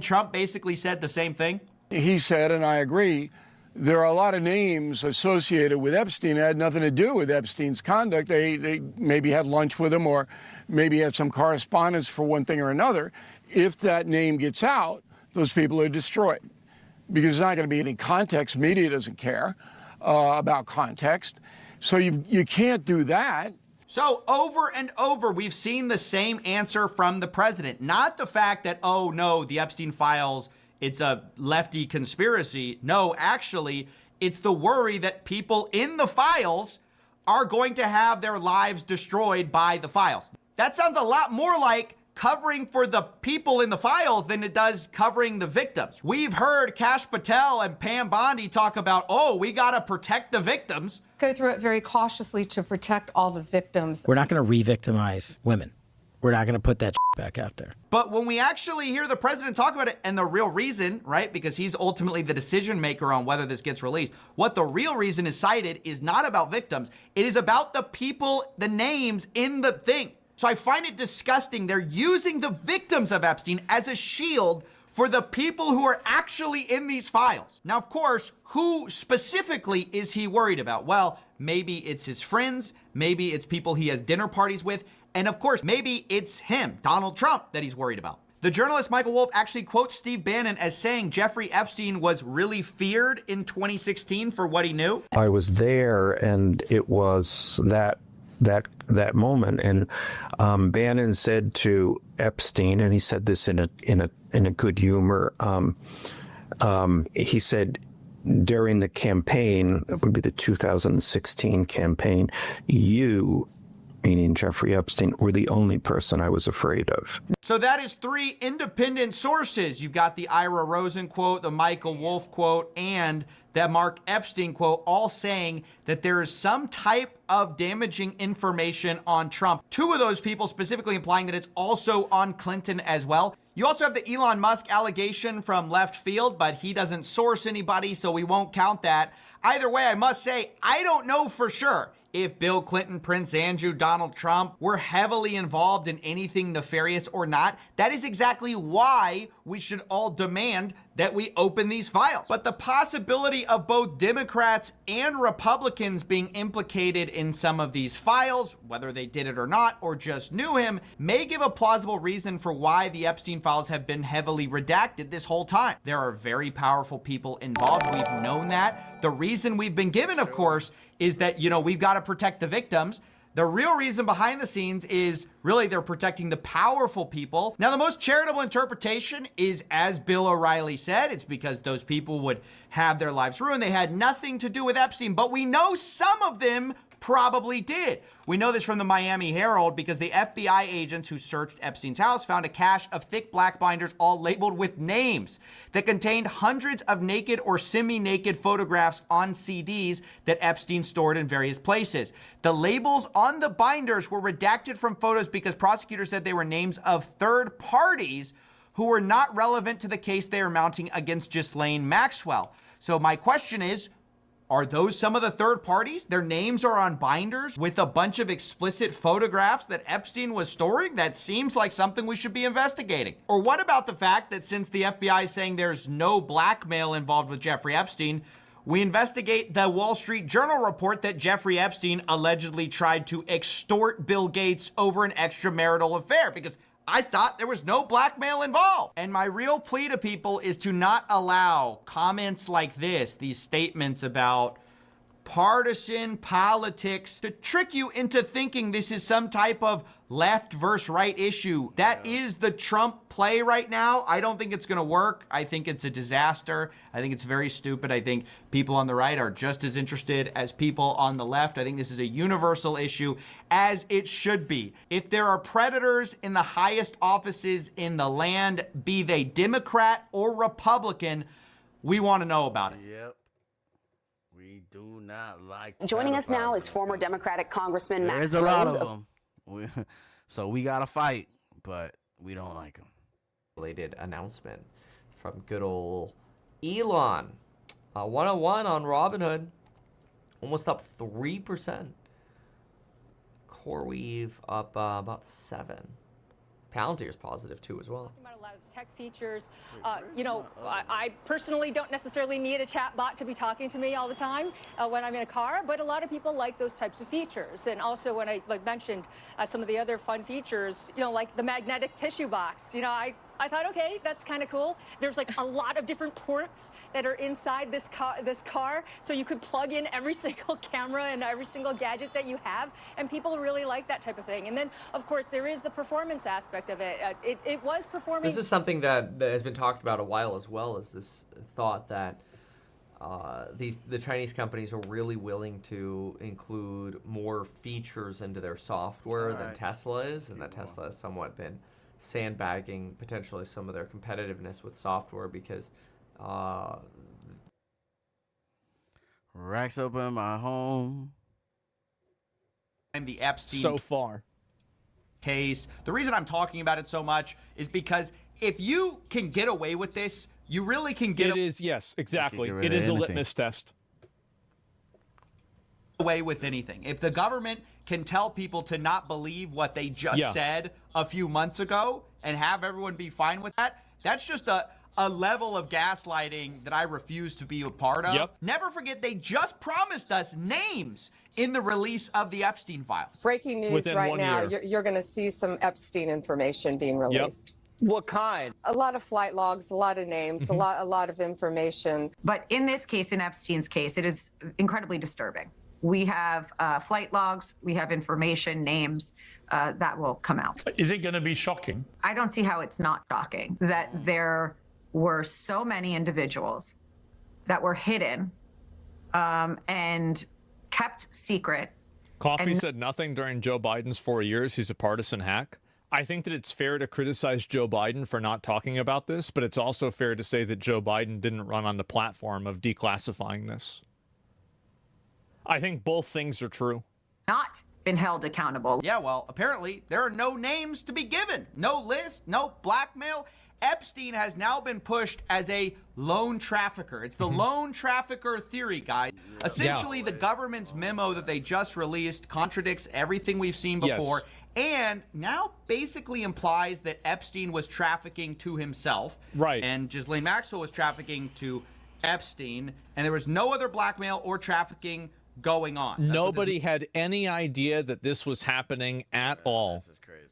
Trump basically said the same thing? He said, and I agree, there are a lot of names associated with Epstein that had nothing to do with Epstein's conduct. They maybe had lunch with him or maybe had some correspondence for one thing or another. If that name gets out, those people are destroyed because there's not going to be any context. Media doesn't care about context. So you can't do that. So over and over, we've seen the same answer from the president. Not the fact that, oh no, the Epstein files, it's a lefty conspiracy. No, actually, it's the worry that people in the files are going to have their lives destroyed by the files. That sounds a lot more like covering for the people in the files than it does covering the victims. We've heard Kash Patel and Pam Bondi talk about, oh, we got to protect the victims. Go through it very cautiously to protect all the victims. We're not going to re-victimize women. We're not going to put that back out there. But when we actually hear the president talk about it, and the real reason, right, because he's ultimately the decision maker on whether this gets released, what the real reason is cited is not about victims. It is about the people, the names in the thing. So I find it disgusting. They're using the victims of Epstein as a shield for the people who are actually in these files. Now, of course, who specifically is he worried about? Well, maybe it's his friends, maybe it's people he has dinner parties with, and of course, maybe it's him, Donald Trump, that he's worried about. The journalist Michael Wolff actually quotes Steve Bannon as saying Jeffrey Epstein was really feared in 2016 for what he knew. I was there, and it was that moment, and Bannon said to Epstein, and he said this in a good humor. He said during the campaign, it would be the 2016 campaign, you, meaning Jeffrey Epstein, were the only person I was afraid of. So that is 3 independent sources. You've got the Ira Rosen quote, the Michael Wolff quote, and that Mark Epstein quote, all saying that there is some type of damaging information on Trump. 2 of those people specifically implying that it's also on Clinton as well. You also have the Elon Musk allegation from left field, but he doesn't source anybody, so we won't count that. Either way, I must say, I don't know for sure if Bill Clinton, Prince Andrew, Donald Trump were heavily involved in anything nefarious or not. That is exactly why we should all demand that we open these files. But the possibility of both Democrats and Republicans being implicated in some of these files, whether they did it or not, or just knew him, may give a plausible reason for why the Epstein files have been heavily redacted this whole time. There are very powerful people involved. We've known that. The reason we've been given, of course, is that, we've got to protect the victims. The real reason behind the scenes is really they're protecting the powerful people. Now, the most charitable interpretation is, as Bill O'Reilly said, it's because those people would have their lives ruined. They had nothing to do with Epstein, but we know some of them probably did. We know this from the Miami Herald because the FBI agents who searched Epstein's house found a cache of thick black binders all labeled with names that contained hundreds of naked or semi-naked photographs on CDs that Epstein stored in various places. The labels on the binders were redacted from photos because prosecutors said they were names of third parties who were not relevant to the case they were mounting against Ghislaine Maxwell. So my question is, are those some of the third parties? Their names are on binders with a bunch of explicit photographs that Epstein was storing? That seems like something we should be investigating. Or what about the fact that since the FBI is saying there's no blackmail involved with Jeffrey Epstein, we investigate the Wall Street Journal report that Jeffrey Epstein allegedly tried to extort Bill Gates over an extramarital affair, because I thought there was no blackmail involved. And my real plea to people is to not allow comments like this, these statements about partisan politics, to trick you into thinking this is some type of left versus right issue. That is the Trump play right now. I don't think it's going to work. I think it's a disaster. I think it's very stupid. I think people on the right are just as interested as people on the left. I think this is a universal issue, as it should be. If there are predators in the highest offices in the land, be they Democrat or Republican, we want to know about it. Yep. We do not like. Joining us now is former Democratic Congressman Max There's a lot Rose of them. So we got to fight, but we don't like them. Related announcement from good old Elon. 101 on Robinhood. Almost up 3%. CoreWeave up about 7. Palantir's positive too as well. About a lot of tech features. I personally don't necessarily need a chat bot to be talking to me all the time when I'm in a car, but a lot of people like those types of features. And also when I mentioned some of the other fun features, like the magnetic tissue box, I thought, okay, that's kind of cool. There's like a lot of different ports that are inside this car, so you could plug in every single camera and every single gadget that you have, and people really like that type of thing. And then, of course, there is the performance aspect of it. It was performing. This is something that has been talked about a while, as well as this thought that the Chinese companies are really willing to include more features into their software than Tesla is, and that Tesla has somewhat been sandbagging potentially some of their competitiveness with software because racks up in my home. I'm the Epstein so far case. The reason I'm talking about it so much is because if you can get away with this, you really can get yes, exactly. It is a litmus test. Away with anything. If the government can tell people to not believe what they just said a few months ago and have everyone be fine with that, that's just a level of gaslighting that I refuse to be a part of. Never forget, they just promised us names in the release of the Epstein files. Breaking news right now, you're going to see some Epstein information being released. What kind? A lot of flight logs, a lot of names, a lot of information. But in this case, in Epstein's case, it is incredibly disturbing. We have flight logs, we have information, names that will come out. Is it going to be shocking? I don't see how it's not shocking that there were so many individuals that were hidden and kept secret. Coffee said nothing during Joe Biden's 4 years. He's a partisan hack. I think that it's fair to criticize Joe Biden for not talking about this, but it's also fair to say that Joe Biden didn't run on the platform of declassifying this. I think both things are true. Not been held accountable. Yeah, well, apparently there are no names to be given. No list, no blackmail. Epstein has now been pushed as a lone trafficker. It's the lone trafficker theory, guys. Essentially, the government's memo that they just released contradicts everything we've seen before. And now basically implies that Epstein was trafficking to himself. Right. And Ghislaine Maxwell was trafficking to Epstein. And there was no other blackmail or trafficking going on. Nobody had any idea that this was happening at all. This is crazy.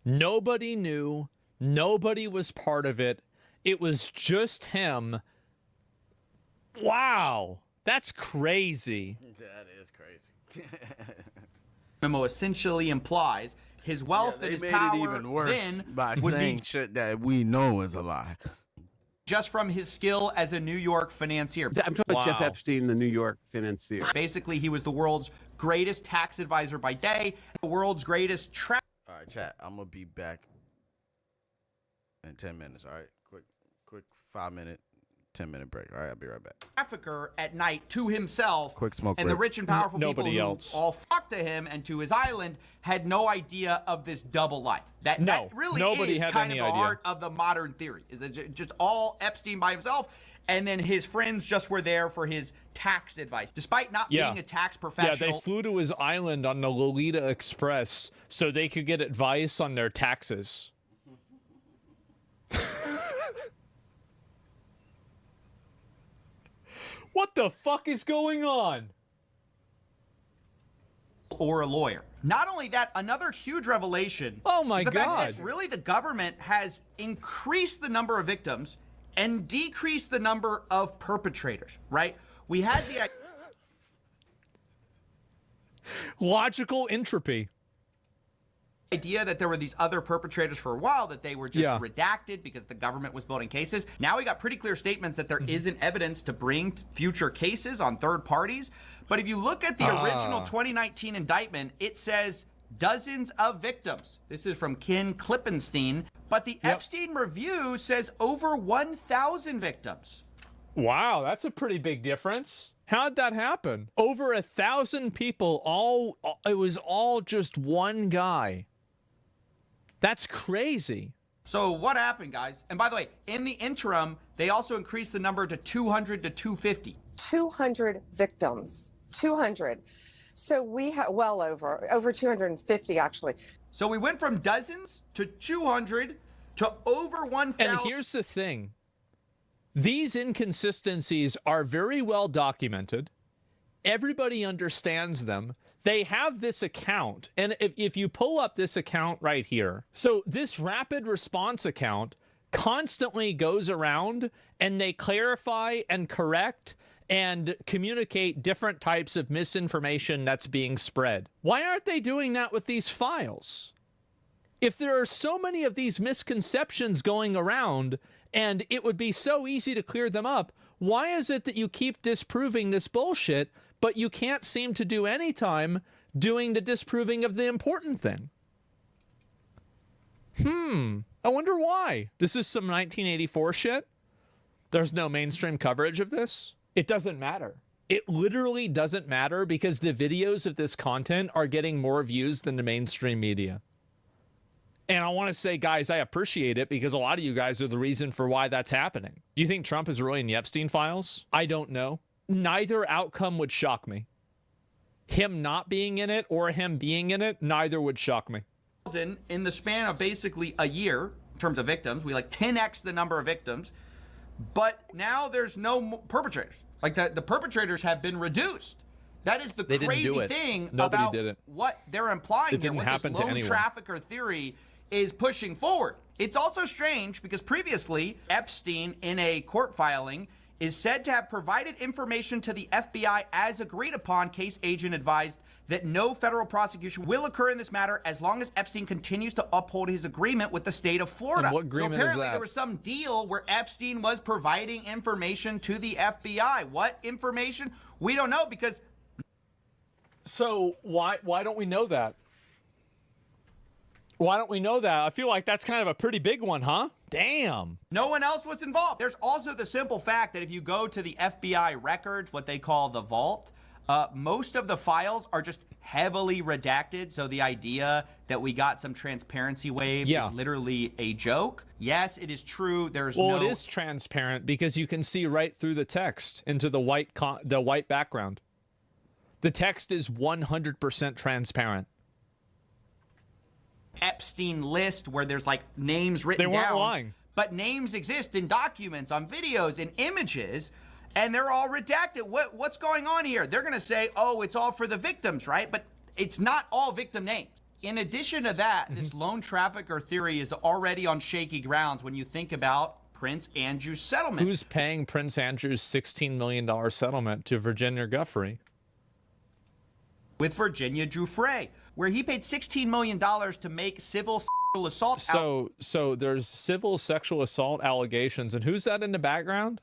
Nobody knew. Nobody was part of it. It was just him. Wow. That's crazy. That is crazy. Memo essentially implies his wealth and his power made it even worse then by would saying be shit that we know is a lie. just from his skill as a New York financier. I'm talking about Jeff Epstein, the New York financier. Basically, he was the world's greatest tax advisor by day, the world's greatest All right, chat. I'm gonna be back in 10 minutes. All right, quick 5-minute, 10-minute break. All right, I'll be right back. trafficker at night to himself. Quick smoke and break. the rich and powerful Nobody people else. who all flocked to him and to his island had no idea of this double life. That really nobody is had kind any of the idea. heart of the modern theory. Is that just all Epstein by himself, and then his friends just were there for his tax advice, despite not being a tax professional. Yeah, they flew to his island on the Lolita Express so they could get advice on their taxes. What the fuck is going on? Or a lawyer. Not only that, another huge revelation. Oh my is the fact God. that really the government has increased the number of victims and decreased the number of perpetrators, right? We had the Logical entropy. idea that there were these other perpetrators for a while, that they were just redacted because the government was building cases. Now we got pretty clear statements that there isn't evidence to bring future cases on third parties. But if you look at the original 2019 indictment, it says dozens of victims. This is from Ken Klippenstein. But the Epstein review says over 1,000 victims. Wow, that's a pretty big difference. How'd that happen? Over 1,000 people, it was all just one guy. That's crazy. So what happened, guys? And by the way, in the interim, they also increased the number to 200 to 250. 200 victims. 200. So we have well over 250 actually. So we went from dozens to 200 to over 1,000. And here's the thing. These inconsistencies are very well documented. Everybody understands them. They have this account. And if you pull up this account right here, so this rapid response account constantly goes around and they clarify and correct and communicate different types of misinformation that's being spread. Why aren't they doing that with these files? If there are so many of these misconceptions going around and it would be so easy to clear them up, why is it that you keep disproving this bullshit, but you can't seem to do any time doing the disproving of the important thing? I wonder why. This is some 1984 shit? There's no mainstream coverage of this? It doesn't matter. It literally doesn't matter because the videos of this content are getting more views than the mainstream media. And I want to say, guys, I appreciate it because a lot of you guys are the reason for why that's happening. Do you think Trump is really in the Epstein files? I don't know. Neither outcome would shock me. Him not being in it or him being in it, neither would shock me. In the span of basically a year, in terms of victims, we like 10x the number of victims, but now there's no perpetrators. Like the perpetrators have been reduced. That is the crazy thing about what they're implying here, what this lone trafficker theory is pushing forward. It's also strange because previously Epstein, in a court filing, is said to have provided information to the FBI as agreed upon. Case agent advised that no federal prosecution will occur in this matter as long as Epstein continues to uphold his agreement with the state of Florida. And what agreement so apparently is that? There was some deal where Epstein was providing information to the FBI. What information? We don't know because... So why don't we know that? Why don't we know that? I feel like that's kind of a pretty big one, huh? Damn. No one else was involved. There's also the simple fact that if you go to the FBI records, what they call the vault, most of the files are just heavily redacted. So the idea that we got some transparency wave is literally a joke. Yes, it is true. Well, it is transparent because you can see right through the text into the white background. The text is 100% transparent. Epstein list where there's like names written down. They weren't lying. But names exist in documents, on videos, in images, and they're all redacted. What's going on here? They're going to say, oh, it's all for the victims, right? But it's not all victim names. In addition to that, this lone trafficker theory is already on shaky grounds when you think about Prince Andrew's settlement. Who's paying Prince Andrew's $16 million settlement to Virginia Giuffre? With Virginia Giuffre, where he paid $16 million to make civil sexual assault. So there's civil sexual assault allegations, and who's that in the background?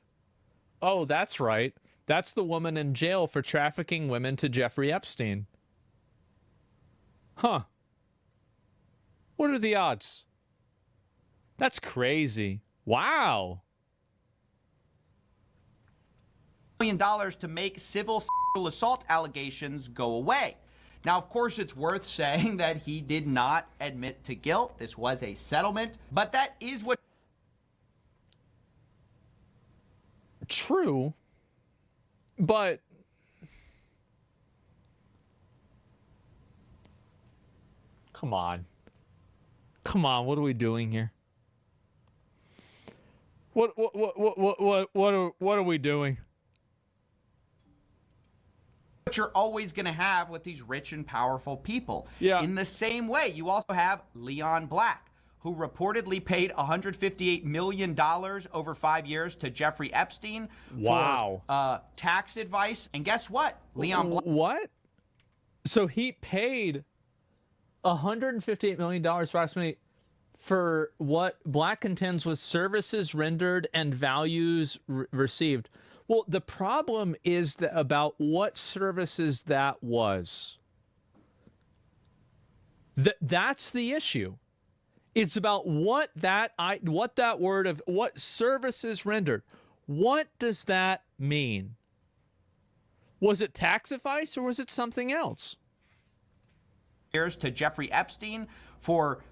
Oh, that's right. That's the woman in jail for trafficking women to Jeffrey Epstein. Huh. What are the odds? That's crazy. Wow. $1 million to make civil sexual assault allegations go away. Now, of course, it's worth saying that he did not admit to guilt. This was a settlement, but that is what... True, but... Come on. Come on, what are we doing here? What are we doing? What you're always going to have with these rich and powerful people. Yeah. In the same way, you also have Leon Black, who reportedly paid $158 million over 5 years to Jeffrey Epstein for tax advice. And guess what? Leon Black... What? So he paid $158 million approximately for what Black contends was services rendered and values received. Well, the problem is that about what services that was. That's the issue. It's about what services rendered. What does that mean? Was it tax advice or was it something else? Years to Jeffrey Epstein for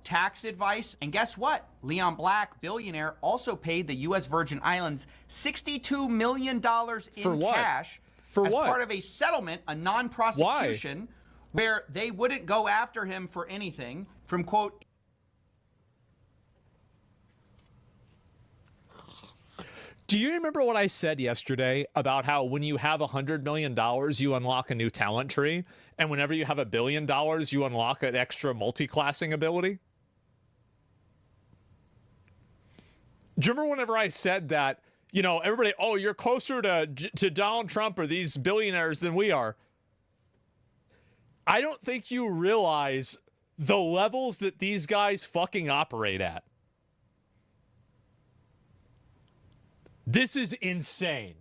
tax advice. And guess what? Leon Black, billionaire, also paid the U.S. Virgin Islands $62 million in cash as part of a settlement, a non-prosecution, where they wouldn't go after him for anything from, quote, do you remember what I said yesterday about how when you have $100 million, you unlock a new talent tree, and whenever you have $1 billion, you unlock an extra multi-classing ability? Do you remember whenever I said that, you know, everybody, oh, you're closer to Donald Trump or these billionaires than we are? I don't think you realize the levels that these guys fucking operate at. This is insane.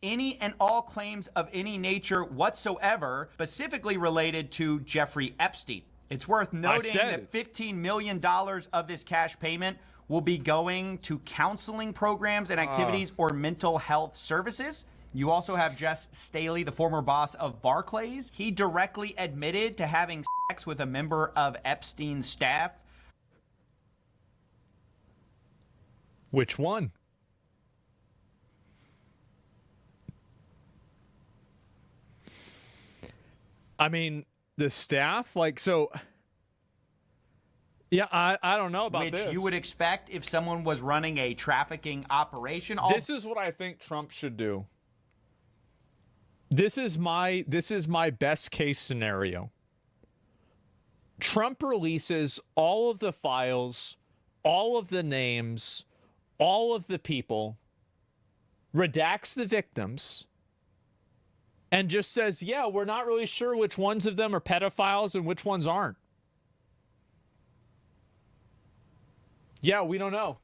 Any and all claims of any nature whatsoever, specifically related to Jeffrey Epstein. It's worth noting that $15 million of this cash payment will be going to counseling programs and activities or mental health services. You also have Jess Staley, the former boss of Barclays. He directly admitted to having sex with a member of Epstein's staff. Which one? I mean, the staff, like, so, yeah, I don't know about this. Which you would expect if someone was running a trafficking operation. This is what I think Trump should do. This is my best case scenario. Trump releases all of the files, all of the names, all of the people, redacts the victims, and just says, yeah, we're not really sure which ones of them are pedophiles and which ones aren't. Yeah, we don't know.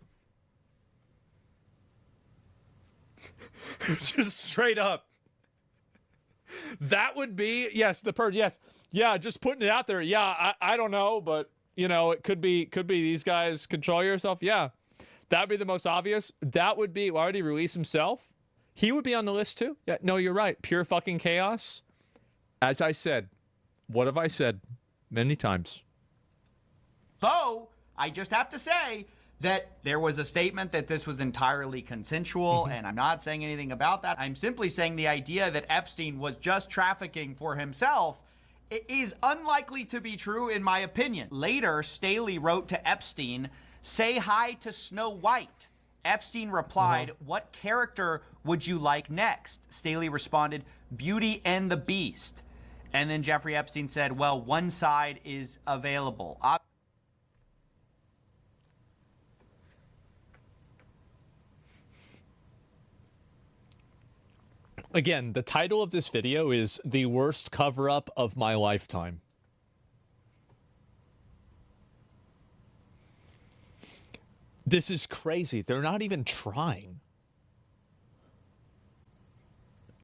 Just straight up. That would be, yes, the purge, yes. Yeah, just putting it out there. Yeah, I don't know, but, you know, it could be these guys. Control yourself. Yeah, that'd be the most obvious. That would be, why would he release himself? He would be on the list too. Yeah, no, you're right. Pure fucking chaos. As I said, what have I said many times? Though, I just have to say that there was a statement that this was entirely consensual, and I'm not saying anything about that. I'm simply saying the idea that Epstein was just trafficking for himself is unlikely to be true, in my opinion. Later, Staley wrote to Epstein, "Say hi to Snow White." Epstein replied, "What character would you like next?" Staley responded, "Beauty and the Beast." And then Jeffrey Epstein said, "Well, one side is available." Again, the title of this video is "The Worst Cover-Up of My Lifetime." This is crazy. They're not even trying.